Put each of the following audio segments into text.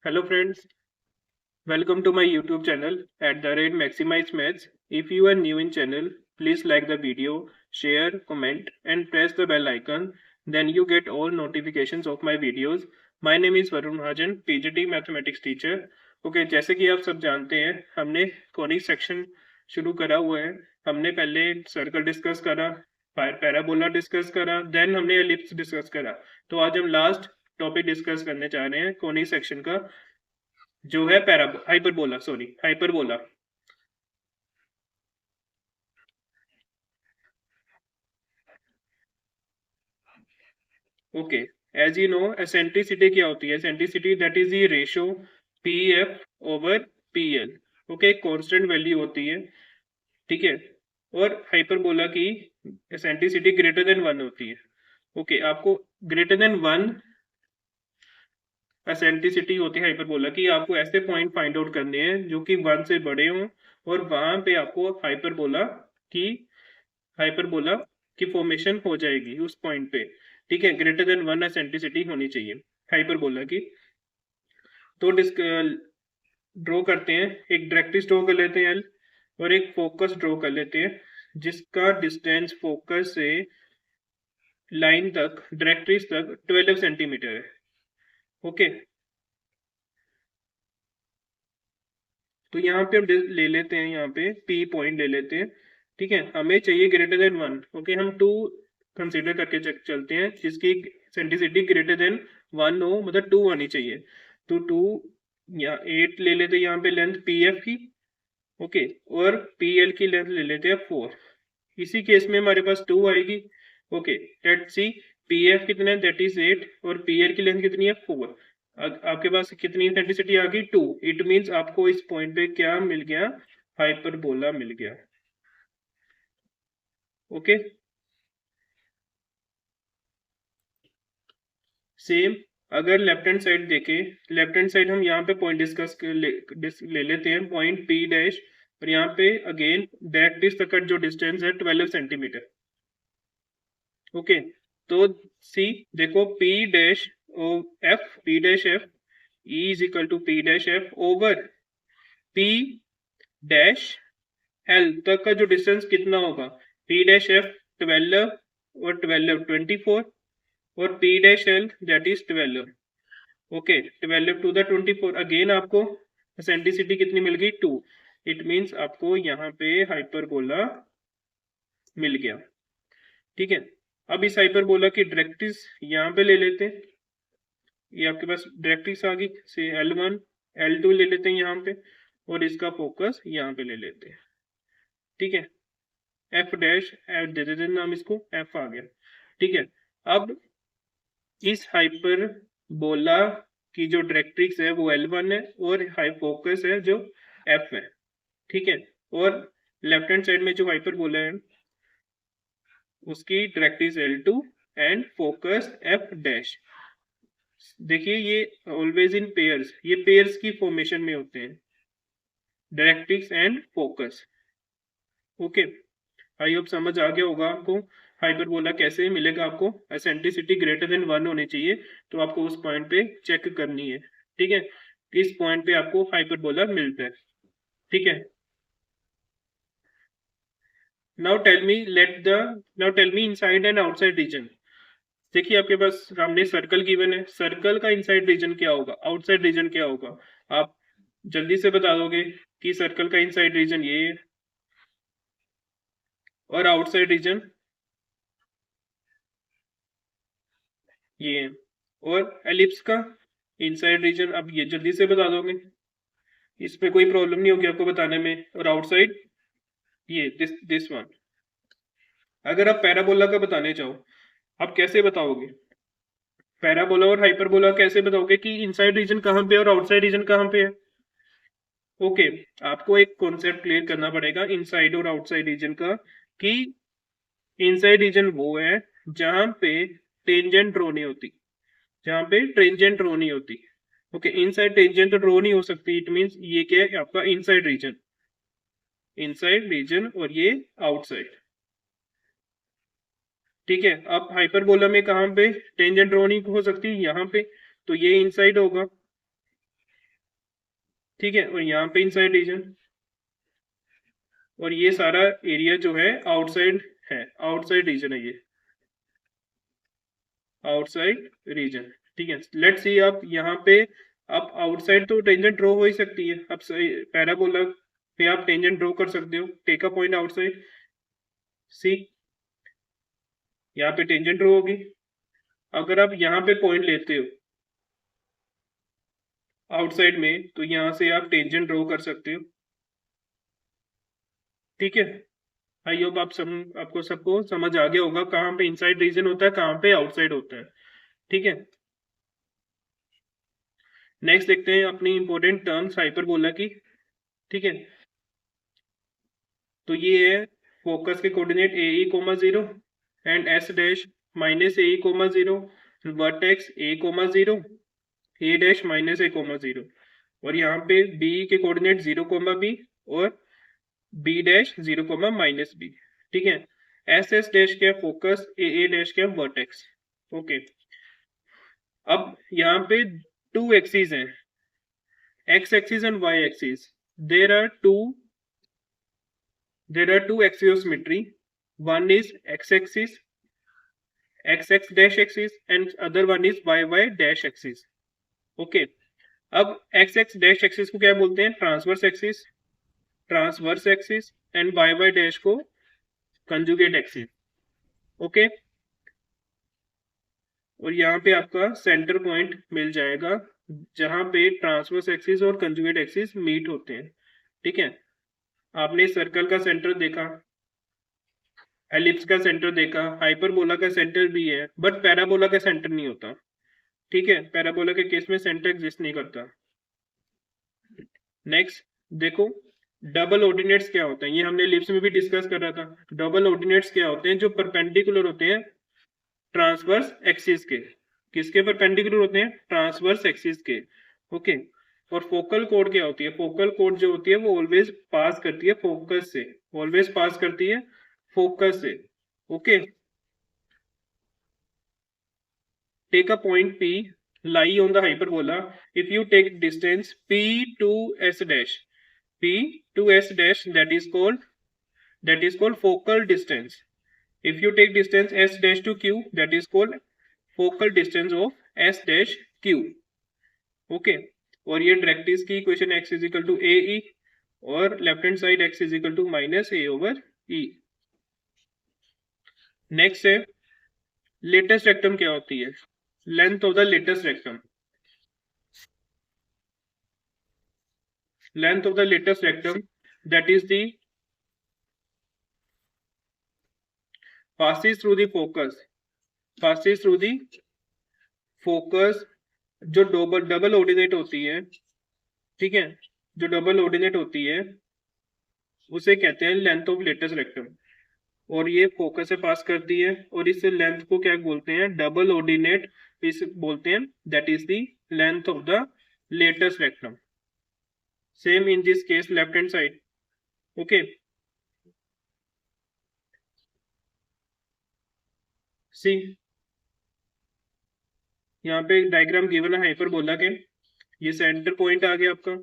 Hello friends, welcome to my YouTube channel at the rate Maximize Maths. If you are new in channel, please like the video, share, comment and press the bell icon. Then you get all notifications of my videos. My name is Varun Mahajan, PGT Mathematics teacher. Okay, जैसे कि आप सब जानते हैं, हमने conic section शुरू करा हुआ है। हमने पहले सर्कल डिस्कस करा, पैराबोला डिस्कस करा, देन हमने एलिप्स डिस्कस करा। तो आज हम लास्ट टॉपिक डिस्कस करने जा रहे हैं कॉनिक सेक्शन का, जो है hyperbola. Okay, as you know eccentricity क्या होती है? Eccentricity that is the ratio P F over P L. Okay, constant value होती है, ठीक है। और हाइपरबोला की एसेंट्रिसिटी ग्रेटर देन 1 होती है। ओके, आपको ग्रेटर देन 1 एसेंट्रिसिटी होती है हाइपरबोला की। आपको ऐसे पॉइंट फाइंड आउट करने हैं जो कि 1 से बड़े हों, और वहां पे आपको की हाइपरबोला की फॉर्मेशन हो जाएगी उस पॉइंट पे, ठीक है। ग्रेटर देन 1 एसेंट्रिसिटी होनी चाहिए हाइपरबोला की। तो ड्रॉ करते हैं, एक डायरेक्ट्रिक्स ड्रॉ कर लेते हैं एल, और एक फोकस ड्रॉ कर लेते हैं जिसका डिस्टेंस फोकस से लाइन तक, डायरेक्ट्रिक्स तक 12 सेंटीमीटर है। ओके, तो यहाँ पे हम ले लेते हैं, यहाँ पे पी पॉइंट ले लेते हैं, ठीक है। हमें चाहिए ग्रेटर देन 1। ओके, हम 2 कंसीडर करके चलते हैं जिसकी सेंटिसिटी ग्रेटर देन 1 हो, मतलब 2 आनी चाहिए। तो 2 या 8 ले लेते हैं यहाँ पे लेंथ पी एफ की। ओके, और पी एल की लेंथ ले लेते हैं 4। इसी केस में हमारे पास 2 आएगी। Okay, let's see P F कितना है, दैट इज 8, और पी एल की लेंथ कितनी है, 4। आपके पास कितनी सेंटिसिटी आ गई, 2। इट मींस आपको इस पॉइंट पे क्या मिल गया, हाइपरबोला मिल गया। ओके, सेम अगर लेफ्ट हैंड साइड देखें, लेफ्ट हैंड साइड हम यहाँ पे पॉइंट डिस्कस ले लेते हैं, पॉइंट पी डैश, और यहाँ पे अगेन डायरेक्ट्रिक्स तक का जो डिस्टेंस है 12 सेंटीमीटर। ओके, तो सी देखो P dash F E is equal to P dash F over P dash L तक का जो डिस्टेंस कितना होगा, पी डैश एफ 12 और 12 24, और P dash L that is 12। Okay, 12 to the 24, again आपको एसेंट्रिसिटी कितनी मिल गई, 2। इट मींस आपको यहाँ पे हाइपरबोला मिल गया, ठीक है। अब इस हाइपरबोला की डायरेक्ट्रिक्स यहाँ पे ले लेते हैं, ये आपके पास डायरेक्ट्रिक्स आ गई से L1 L2 ले लेते हैं यहाँ पे, और इसका फोकस यहाँ पे ले लेते हैं, ठीक है। एफ डैश दे देते हैं नाम इसको, एफ आ गया, ठीक है। अब इस हाइपरबोला की जो डायरेक्ट्रिक्स है वो L1 है, और हाई फोकस है जो एफ है, ठीक है। और लेफ्ट हैंड साइड में जो हाइपरबोला है उसकी directrix L2 and focus F dash. देखिए ये ऑलवेज इन पेयर्स, ये पेयर्स की फॉर्मेशन में होते हैं, directrix and focus. Okay, I hope समझ आ गया होगा आपको हाइपरबोला कैसे मिलेगा। आपको एसेंट्रिसिटी ग्रेटर देन 1 होनी चाहिए, तो आपको उस पॉइंट पे चेक करनी है, ठीक है। इस पॉइंट पे आपको हाइपरबोला मिलता है, ठीक है। Now tell me inside and outside region. देखिए आपके पास सामने सर्कल गिवन है, सर्कल का इनसाइड रीजन क्या होगा, आउटसाइड रीजन क्या होगा, आप जल्दी से बता दोगे कि सर्कल का इनसाइड रीजन ये है और आउटसाइड रीजन ये है, और एलिप्स का इनसाइड रीजन अब ये जल्दी से बता दोगे, इसमें कोई प्रॉब्लम नहीं होगी आपको बताने में। और आउटसाइड ये दिस वन। अगर आप पैराबोला का बताने चाहो, आप कैसे बताओगे? पैराबोला और हाइपरबोला कैसे बताओगे कि इनसाइड रीजन कहाँ पे और आउटसाइड रीजन कहाँ पे है? ओके, आपको एक कॉन्सेप्ट क्लियर करना पड़ेगा इनसाइड और आउटसाइड रीजन का, कि इनसाइड रीजन वो है जहां पे टेंजेंट ड्रॉ नहीं होती, जहां पे टेंजेंट ड्रॉ नहीं होती। ओके, इनसाइड टेंजेंट तो ड्रॉ नहीं हो सकती, इट मींस ये क्या है आपका इनसाइड रीजन, और ये आउटसाइड, ठीक है। अब हाइपरबोला में कहां पे टेंजेंट ड्रॉ नहीं हो सकती, यहाँ पे, तो ये इनसाइड होगा, ठीक है, और यहाँ पे इनसाइड रीजन, और ये सारा एरिया जो है आउटसाइड है, आउटसाइड रीजन है ये, आउटसाइड रीजन। ठीक है, लेट्स सी आप यहाँ पे, आप आउटसाइड तो टेंजेंट ड्रॉ हो ही सकती है, अब पैराबोला पे आप टेंजेंट ड्रॉ कर सकते हो, टेक अ पॉइंट आउटसाइड, सी यहाँ पे टेंजेंट ड्रॉ होगी। अगर आप यहाँ पे पॉइंट लेते हो आउटसाइड में, तो यहाँ से आप टेंजेंट ड्रॉ कर सकते हो। ठीक है, आई होप आपको सबको समझ आ गया होगा कहाँ पे इनसाइड रीजन होता है, कहाँ पे आउटसाइड होता है। ठीक है, नेक्स्ट देखते हैं अपनी इंपॉर्टेंट टर्म्स हाइपरबोला की। ठीक है, तो ये है फोकस के coordinate a e comma 0 and S dash minus a e comma 0, vertex a comma 0, a dash minus a comma 0, और यहाँ पे बी के कोऑर्डिनेट 0 कोमा बी और b dash 0 comma minus b. ठीक है, एस एस डैश क्या focus, a dash क्या vertex. Okay, अब यहाँ पे टू एक्सिस हैं, x axis and y axis. there are two there are two axiometry, one is x axis, x dash axis, and other one is y dash axis. okay, अब x dash axis को क्या बोलते हैं, transverse axis, transverse axis, and y dash को conjugate axis. Okay, और यहाँ पे आपका सेंटर पॉइंट मिल जाएगा जहां पे ट्रांसवर्स एक्सिस और कंजुगेट एक्सिस मीट होते हैं। ठीक है, आपने सर्कल का सेंटर देखा, एलिप्स का सेंटर देखा, हाइपरबोला का सेंटर भी है, बट पैराबोला का सेंटर नहीं होता। ठीक है, पैराबोला के केस में सेंटर एग्जिस्ट नहीं करता। नेक्स्ट देखो, डबल ऑर्डिनेट्स क्या होते हैं, ये हमने एलिप्स में भी डिस्कस कर रहा था। डबल ऑर्डिनेट्स क्या होते हैं, जो परपेंडिकुलर होते हैं ट्रांसवर्स एक्सिस के। किसके परपेंडिकुलर होते हैं, ट्रांसवर्स एक्सिस के। ओके, और फोकल कोड क्या होती है, फोकल कोड जो होती है वो ऑलवेज पास करती है फोकस से, ऑलवेज पास करती है फोकस से। Okay, take a point P lie on the hyperbola. If you take distance P to S dash, P to S dash, that is called focal distance. If you take distance S dash to Q, that is called focal distance of S dash Q. Okay, और ये directrix की equation x is equal to a e, और left hand side x is equal to minus a over e. Next है latus rectum क्या होती है, length of the latus rectum. length of the latest rectum, that is the passes through the focus, passes through the focus, जो double ordinate होती है। ठीक है, जो डबल ऑर्डिनेट होती है उसे कहते हैं लेंथ ऑफ लेटेस्ट रेक्टम, और ये फोकस से पास करती है, और इस लेंथ को क्या बोलते हैं, डबल ऑर्डिनेट इस बोलते हैं, that is the length of the latus rectum. Same in this case left hand side. Okay, see यहाँ पे डायग्राम गिवन है हाइपरबोला के, ये सेंटर पॉइंट आ गया आपका।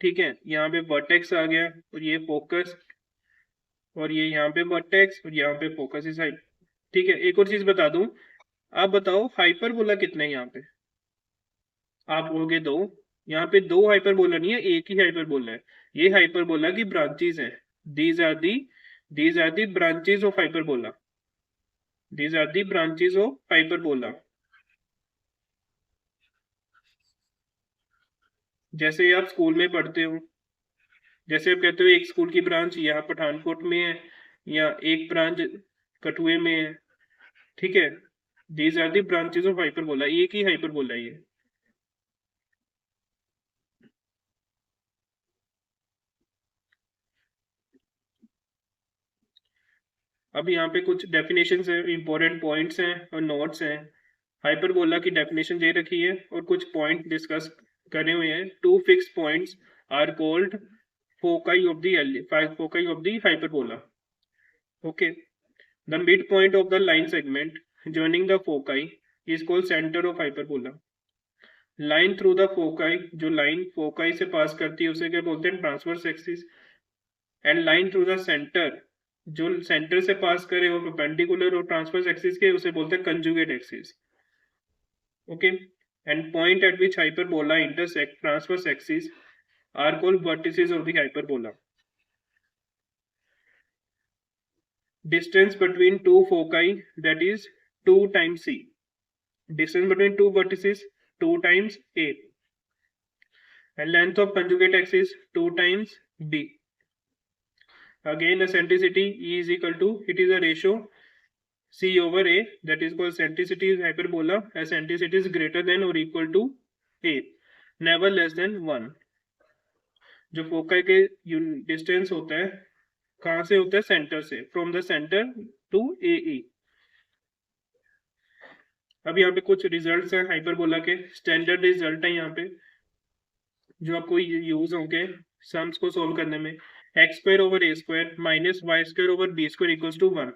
ठीक है, यहाँ पे वर्टेक्स आ गया, और ये फोकस, और ये यहाँ पे वर्टेक्स, और यहाँ पे फोकस इस साइड। ठीक है, एक और चीज बता दूं, आप बताओ हाइपरबोला कितने हैं यहाँ पे, आप होगे दो, यहाँ पे दो हाइपरबोला नहीं है, एक ही हाइपरबोला है। ये हाइपरबोला की ब्रांचेस हैं, these are the branches of hyperbola, these are the branches of hyperbola. जैसे आप स्कूल में पढ़ते हो, जैसे आप कहते हो एक स्कूल की ब्रांच यहाँ पठानकोट में है, या एक ब्रांच कठुए में है। ठीक है, these are the branches of hyperbola, एक ही हाइपरबोला है ये। अब यहाँ पे कुछ डेफिनेशंस है, इंपॉर्टेंट पॉइंट्स हैं और नोट्स हैं। हाइपरबोला की डेफिनेशन दे रखी है और कुछ पॉइंट डिस्कस करे हुए हैं। Two fix points are called foci of the hyperbola. Okay, the midpoint of the line segment joining the foci is called center of hyperbola. Line through the foci, जो line foci से पास करती है उसे क्या बोलते हैं, transverse axis. And line through the centre, जो centre से पास करे और परपेंडिकुलर और ट्रांसवर्स एक्सिस के, उसे बोलते हैं conjugate axis. Okay, and point at which hyperbola intersect transverse axis are called vertices of the hyperbola. Distance between two foci, that is 2 times c. Distance between two vertices 2 times a. And length of conjugate axis 2 times b. Again eccentricity E is equal to, it is a ratio c over a, that is called eccentricity is hyperbola. Eccentricity is greater than or equal to a, never less than 1. जो foci के distance होता है कहां से होता है, centre से, from the centre to a ई। अब यहाँ पे कुछ रिजल्ट्स हैं हाइपरबोला के, स्टैंडर्ड रिजल्ट है यहाँ पे जो आपको यूज होंगे सम्स को सोल्व करने में। X square over a square minus y square over b square equals to 1,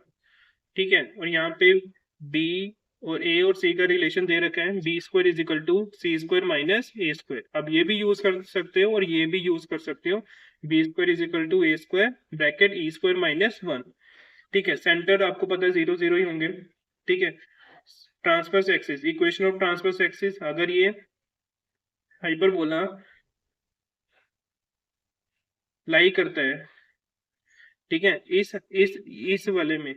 ठीक है। और यहाँ पे बी और ए और सी का रिलेशन दे रखा है, b square is equal to c square minus A square. अब ये भी यूज कर सकते हो और ये भी यूज कर सकते हो, b square is equal to A square bracket e square minus 1, ठीक है। सेंटर आपको पता है 0 0 ही होंगे, ठीक है। Transverse axis, equation of transverse axis, अगर ये हाइपरबोला लाई करता है, ठीक है, इस वाले में,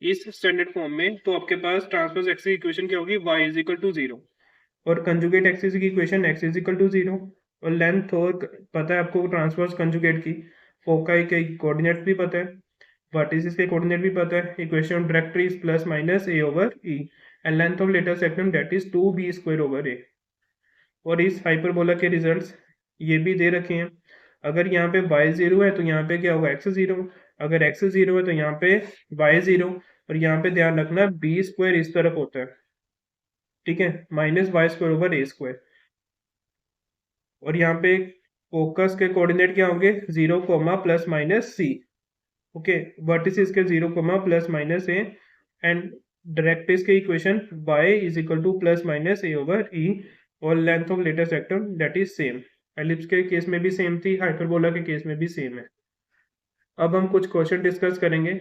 इस स्टैंडर्ड फॉर्म में, तो आपके पास ट्रांसवर्स एक्सिस इक्वेशन क्या होगी, y इज इक्वल टू 0, और कंजुगेट एक्सिस की equation x is equal to 0, और लेंथ और पता है आपको ट्रांसवर्स कंजुगेट की, फोकाई के कोऑर्डिनेट भी पता है, वर्टिसेस के कोऑर्डिनेट भी पता है, equation of directrix is plus minus a over e, and length of latus rectum that is 2b square over a। और इस हाइपरबोला के रिजल्ट्स ये भी दे रखे हैं, अगर यहाँ पे y 0 है तो यहाँ पे क्या होगा, x 0, अगर x 0 है तो यहाँ पे y 0, और यहाँ पे ध्यान रखना b स्क्वायर इस तरफ होता है, ठीक है, minus y square over a square. और यहाँ पे फोकस के कोऑर्डिनेट क्या होंगे, 0 comma plus minus c, okay, vertices के 0 comma plus minus a, and directrix के equation y is equal to plus minus a over e, और length of latus rectum that is same. Ellipse के case में भी same थी, hyperbola के case में भी सेम है। अब हम कुछ क्वेश्चन डिस्कस करेंगे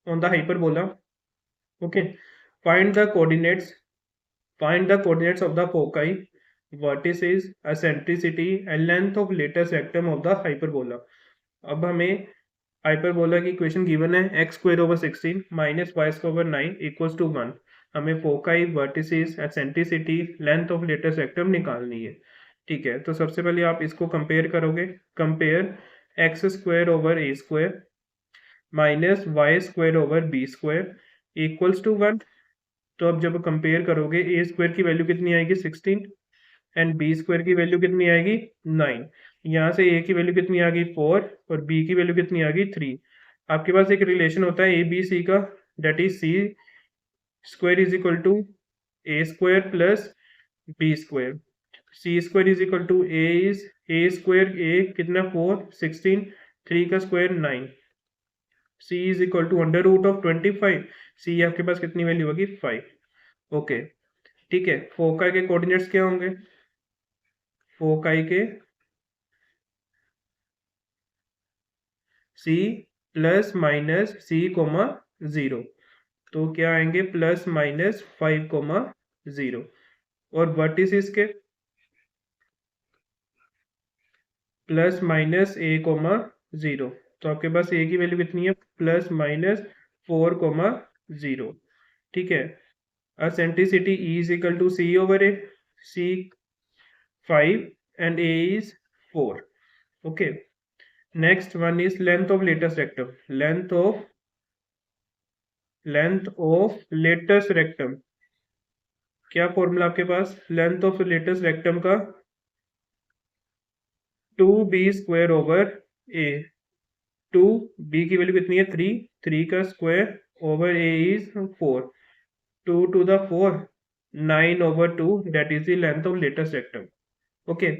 on the hyperbola. Okay, find the coordinates of the foci, vertices, eccentricity and length of latest rectum of the hyperbola। अब हमें हाइपरबोला की इक्वेशन गिवन है, x square over 16 minus y square over 9 equals to 1। हमें foci, vertices, eccentricity, length of latest rectum निकालनी है, ठीक है। तो सबसे पहले आप इसको कंपेयर करोगे, compare x square over a square minus y square over b square equals to 1। तो अब जब कंपेयर करोगे, ए स्क्वायर की वैल्यू कितनी आएगी 16, एंड बी स्क्वायर की वैल्यू कितनी आएगी 9। यहाँ से ए की वैल्यू कितनी आ गई 4, और बी की वैल्यू कितनी आ गई 3। आपके पास एक रिलेशन होता है ए बी सी का, that is c square is equal to A square plus B square. C square is equal to a is a square, a कितना 4, 16, 3 का square 9, c is equal to under root of 25, c आपके पास कितनी value होगी 5, okay, ठीक है। Foci के coordinates क्या होंगे, फोकाई के c plus minus c comma 0, तो क्या आएंगे प्लस माइनस 5 कोमा 0, और वर्टिसेस के प्लस माइनस a कोमा 0, तो आपके पास a की वैल्यू कितनी है प्लस माइनस 4 कोमा 0, ठीक है। eccentricity E is equal to c over a, c 5 and a is 4, okay। Next one is length of latest rectum, length of latest rectum, क्या formula आपके पास, length of latus rectum का 2b square over a, 2b की value कितनी है 3, 3 का square over a is 4, 2 to the 4, 9 over 2, that is the length of latest rectum, okay।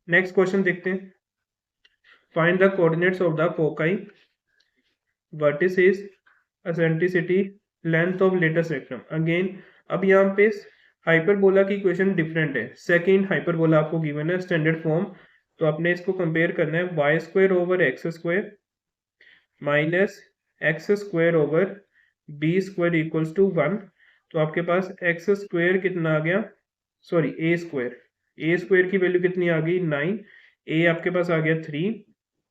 Next question देखते हैं, find the coordinates of the foci, vertices, eccentricity, length of latest rectum. Again अब यहाँ पे hyperbola की equation different है। Second hyperbola आपको given है standard form, तो आपने इसको कंपेयर करना है y square over x square minus x square over b square equals to 1। तो आपके पास एक्स स्क्वायर कितना आ गया, सॉरी ए स्क्वायर की वैल्यू कितनी आ गई 9, ए आपके पास आ गया 3,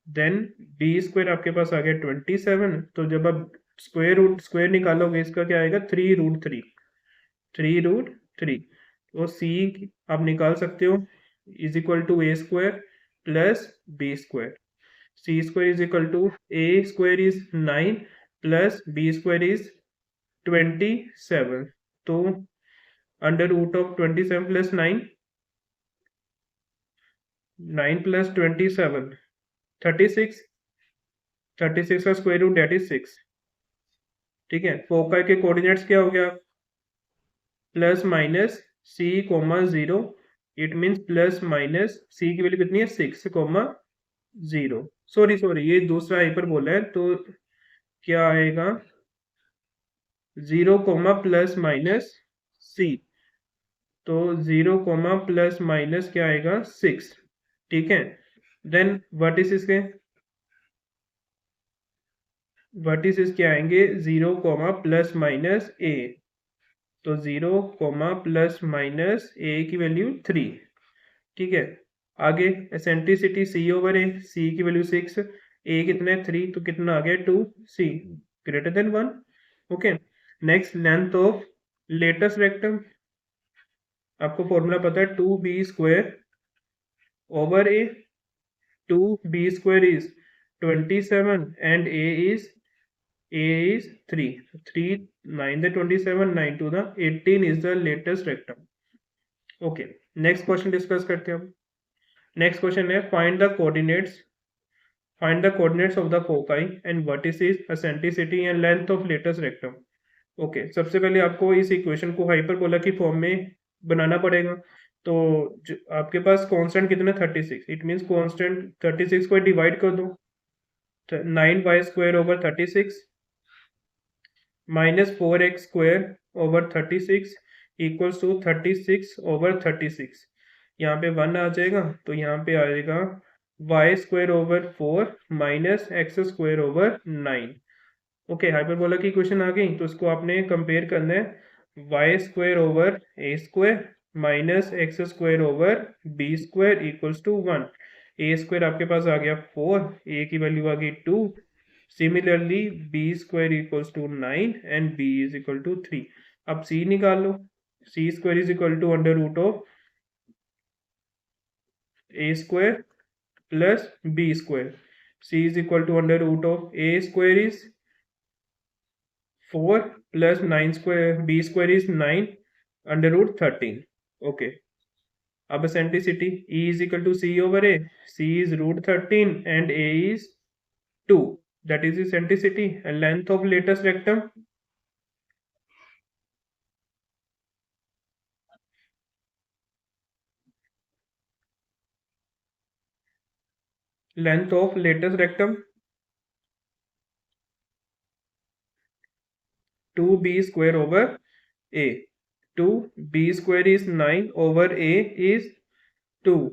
देन बी स्क्वायर आपके पास आ गया 27। तो जब आप स्क्वायर निकालोगे इसका क्या आएगा 3√3 तो सी आप निकाल सकते हो is equal to A square plus B square. C square is equal to A square is 9 plus B square is 27। तो under root of 27 plus 9, 9 plus 27 36, 36 का स्क्वायर रूट डेट इज 6। ठीक है, फोकाई के कोऑर्डिनेट्स क्या हो गया plus minus c comma 0, it means plus minus c की value कितनी है 6 कोमा 0। सॉरी ये दूसरा हाइपर बोला है, तो क्या आएगा 0 कोमा प्लस माइनस सी, तो 0 कोमा प्लस माइनस क्या आएगा 6। ठीक है, देन वर्टिस इसके आएंगे 0 कोमा प्लस माइनस ए, तो 0 कोमा प्लस माइनस ए की वैल्यू 3। ठीक है, आगे एसेंट्रिसिटी सी ओवर ए, सी की वैल्यू 6, ए कितना है 3, तो कितना आ गया 2, c greater than 1। Okay, next length of latest rectum, आपको फॉर्मूला पता है 2b square over a, 2b square is 27 and a is 3, 3 9 the 27, 9 to the 18 is the latest rectum। Okay, next question discuss करते हैं हम। Next question है find the coordinates of the foci and vertices, eccentricity and length of latus rectum. Okay, सबसे पहले आपको इस equation को hyperbola की फॉर्म में बनाना पड़ेगा। तो आपके पास कांस्टेंट कितना 36, इट मींस कांस्टेंट 36 को डिवाइड कर दो, 9y square over 36 minus 4x square over 36 equals to 36 over 36। यहाँ पे 1 आ जाएगा, तो यहाँ पे आएगा y square over 4 minus x square over 9। Okay, hyperbola की क्वेश्चन आ गई, तो इसको आपने कंपेयर करना है y square over a square minus x square over b square equals to 1। A square आपके पास आ गया 4, ए की वैल्यू आ गई 2, similarly b square equals to 9 and b is equal to 3। अब c निकाल लो, c square is equal to under root of a square plus b square, c is equal to under root of a square is 4 plus 9 square, b square is 9 under root 13। Okay, अब eccentricity E is equal to c over a, c is root 13 and a is 2, that is eccentricity and length of latest rectum, length of latest rectum 2b square over a, 2b square is 9 over a is 2,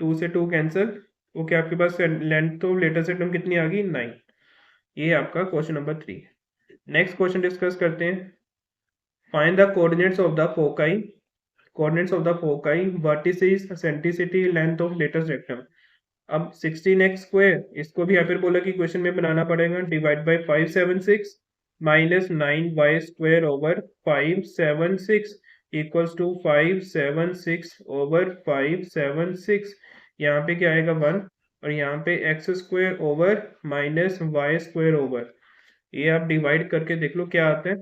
2 से 2 cancel. Okay, आपके पास length of latus rectum कितनी आ गई 9। ये आपका question number 3। Next question discuss करते हैं, find the coordinates of the foci, coordinates of the foci, vertices, eccentricity, length of latus rectum. अब 16x स्क्वायर, इसको भी हाइपरबोला की इक्वेशन में बनाना पड़ेगा, divide by 576 minus 9y square over 576 equals to 576 over 576। यहाँ पे क्या आएगा 1, और यहाँ पे x square over minus y square over, ये आप डिवाइड करके देख लो क्या आता है।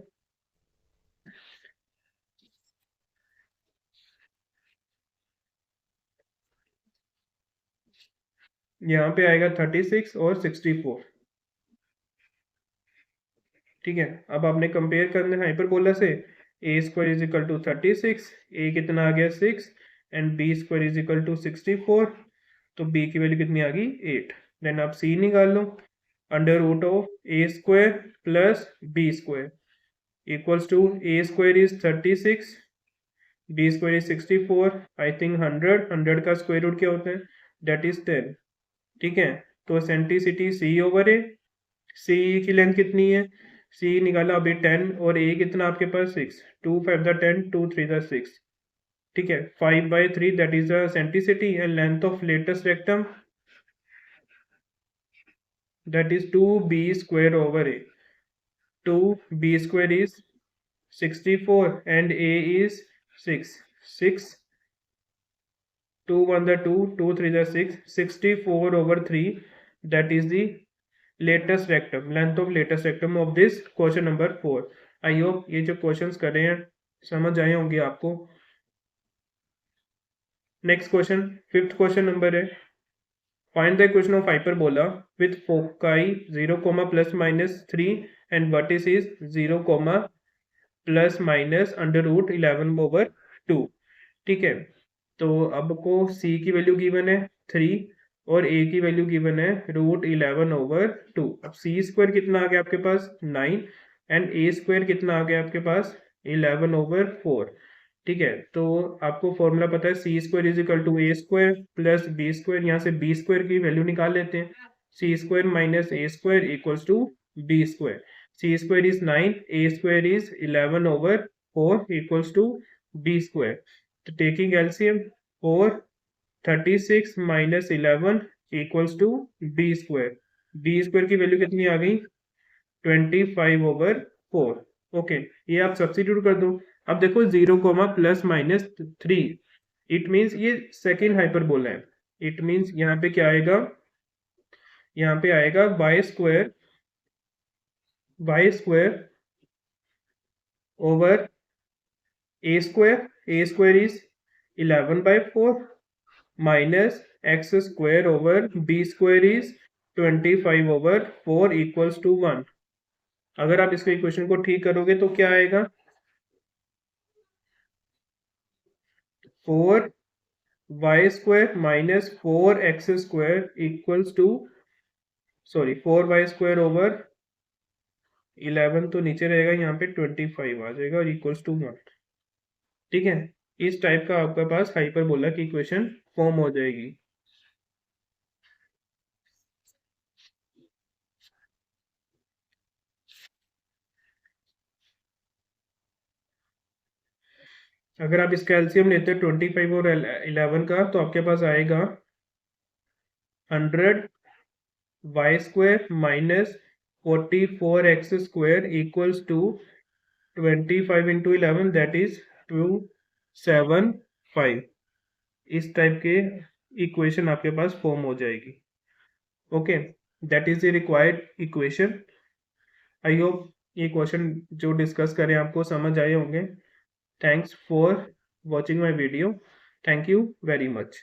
यहाँ पे आएगा 36 और 64। ठीक है, अब आपने कंपेयर करना है हाइपरबोला से, a square is equal to 36, a कितना आ गया 6 and b square is equal to 64, तो बी की वैल्यू कितनी आ गई 8। देन आप सी निकाल लो, under root of A square plus B square equals to A square is 36 B square is 64, I think 100 का स्क्वायर रूट क्या होता है, दैट इज 10। ठीक है, तो एसेंट्रिसिटी सी ओवर ए, सी की लेंथ कितनी है, सी निकाला अभी 10 और ए कितना आपके पास 6, 2 5 द 10, 2 3 द 6। ठीक है, 5/3 that is the eccentricity and length of latus rectum that is 2b square over a, 2b square is 64 and a is 6, 6, 2 1 the 2, 2 3 the 6, 64 over 3, that is the latest rectum, length of latest rectum of this question number 4। I hope ये जो questions कर रहे हैं समझ आए होंगे आपको। Next question, fifth question number है, find the equation of hyperbola with foci 0, ±3 and vertices is 0, ± under root 11/2। ठीक है, तो अब को c की वैल्यू गिवन है 3 और a की वैल्यू गिवन है √11/2। अब c स्क्वायर कितना आ गया आपके पास 9 एंड a स्क्वायर कितना आ गया आपके पास 11/4। ठीक है, तो आपको फॉर्मूला पता है C square is equal to A square plus B square, यहाँ से बी स्क्वायर की वैल्यू निकाल लेते हैं, C square minus A square equals to B square. C square is 9, A square is 11/4 equals to B square. तो taking LCM 4 36 minus 11 equals to B square. B square की value कितनी आ गई 25/4। Okay, ये आप सब्स्टिट्यूट कर दो। अब देखो 0, ±3, इट मीन्स ये सेकेंड हाइपरबोला है। इट मीन्स यहाँ पे क्या आएगा, यहाँ पे आएगा y square over a square is 11/4 minus x square over b square is 25/4 equals to 1। अगर आप इसके इक्वेशन को ठीक करोगे तो क्या आएगा 4y² minus 4x² equals to 4y² over 11 तो नीचे रहेगा, यहाँ पे 25 आ जाएगा और इक्वल्स टू 1। ठीक है, इस टाइप का आपके पास हाइपरबोला की इक्वेशन फॉर्म हो जाएगी। अगर आप इसका एलसीएम लेते हैं 25 और 11 का, तो आपके पास आएगा 100y² minus 44x² equals to 25 into 11 that is 275। इस टाइप के इक्वेशन आपके पास फॉर्म हो जाएगी। Okay, that is the required equation. I hope ये क्वेश्चन जो डिस्कस करें आपको समझ आए होंगे। Thanks for watching my video, thank you very much.